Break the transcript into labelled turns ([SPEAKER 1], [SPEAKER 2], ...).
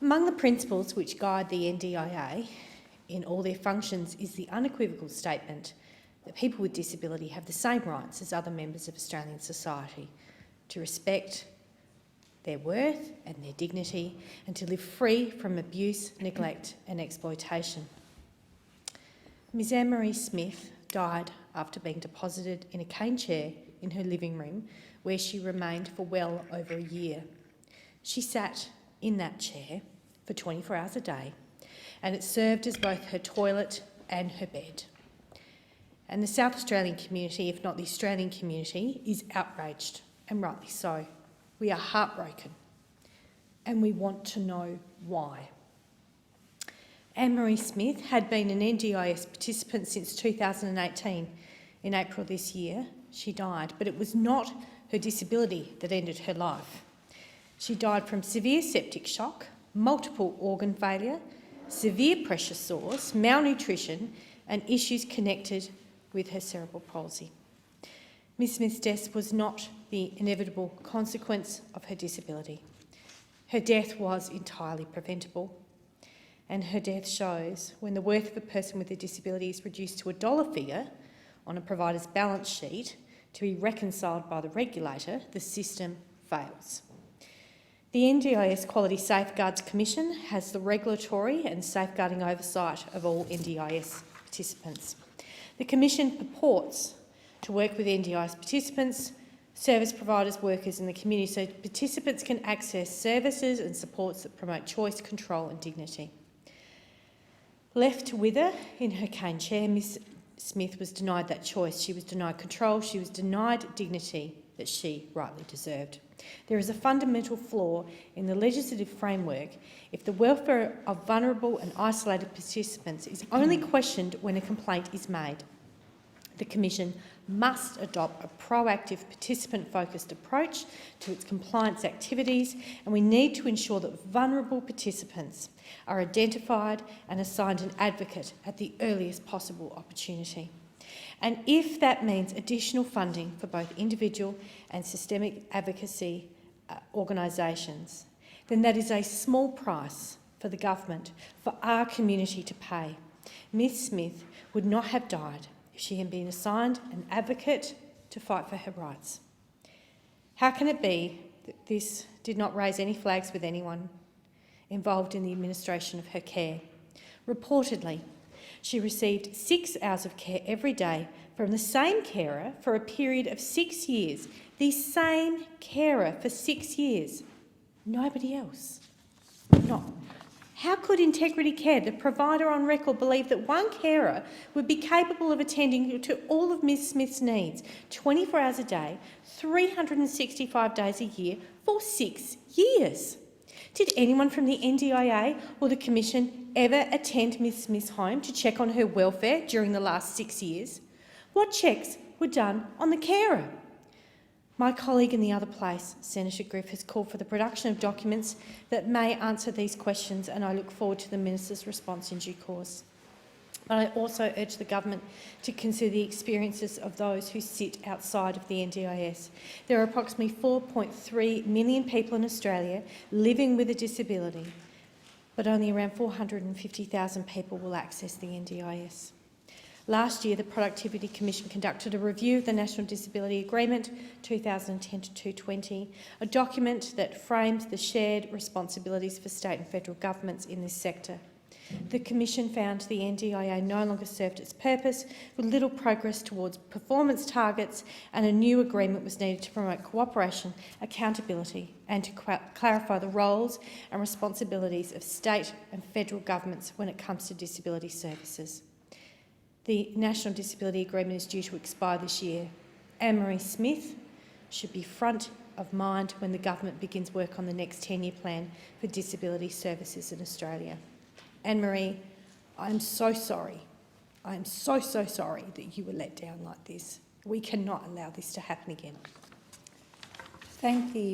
[SPEAKER 1] Among the principles which guide the NDIA in all their functions is the unequivocal statement that people with disability have the same rights as other members of Australian society to respect their worth and their dignity and to live free from abuse, neglect and exploitation. Ms Anne-Marie Smith died after being deposited in a cane chair in her living room where she remained for well over a year. She sat in that chair for 24 hours a day, and it served as both her toilet and her bed. And the South Australian community, if not the Australian community, is outraged, and rightly so. We are heartbroken, and we want to know why. Anne-Marie Smith had been an NDIS participant since 2018. In April this year, she died, but it was not her disability that ended her life. She died from severe septic shock, multiple organ failure, severe pressure sores, malnutrition and issues connected with her cerebral palsy. Ms Smith's death was not the inevitable consequence of her disability. Her death was entirely preventable, and her death shows when the worth of a person with a disability is reduced to a dollar figure on a provider's balance sheet to be reconciled by the regulator, the system fails. The NDIS Quality Safeguards Commission has the regulatory and safeguarding oversight of all NDIS participants. The Commission purports to work with NDIS participants, service providers, workers in the community so participants can access services and supports that promote choice, control and dignity. Left to wither in her cane chair, Ms Smith was denied that choice. She was denied control. She was denied dignity that she rightly deserved. There is a fundamental flaw in the legislative framework if the welfare of vulnerable and isolated participants is only questioned when a complaint is made. The Commission must adopt a proactive, participant-focused approach to its compliance activities, and we need to ensure that vulnerable participants are identified and assigned an advocate at the earliest possible opportunity. And if that means additional funding for both individual and systemic advocacy organisations, then that is a small price for the government, for our community to pay. Ms Smith would not have died if she had been assigned an advocate to fight for her rights. How can it be that this did not raise any flags with anyone involved in the administration of her care? Reportedly, she received 6 hours of care every day from the same carer for a period of 6 years. The same carer for 6 years. Nobody else. No. How could Integrity Care, the provider on record, believe that one carer would be capable of attending to all of Ms Smith's needs 24 hours a day, 365 days a year for 6 years? Did anyone from the NDIA or the Commission ever attend Ms Smith's home to check on her welfare during the last 6 years? What checks were done on the carer? My colleague in the other place, Senator Griff, has called for the production of documents that may answer these questions, and I look forward to the Minister's response in due course. But I also urge the government to consider the experiences of those who sit outside of the NDIS. There are approximately 4.3 million people in Australia living with a disability, but only around 450,000 people will access the NDIS. Last year, the Productivity Commission conducted a review of the National Disability Agreement 2010 to 220, a document that frames the shared responsibilities for state and federal governments in this sector. The Commission found the NDIA no longer served its purpose, with little progress towards performance targets, and a new agreement was needed to promote cooperation, accountability and to clarify the roles and responsibilities of state and federal governments when it comes to disability services. The National Disability Agreement is due to expire this year. Anne-Marie Smith should be front of mind when the government begins work on the next 10-year plan for disability services in Australia. Anne-Marie, I'm so sorry. I'm so sorry that you were let down like this. We cannot allow this to happen again.
[SPEAKER 2] Thank the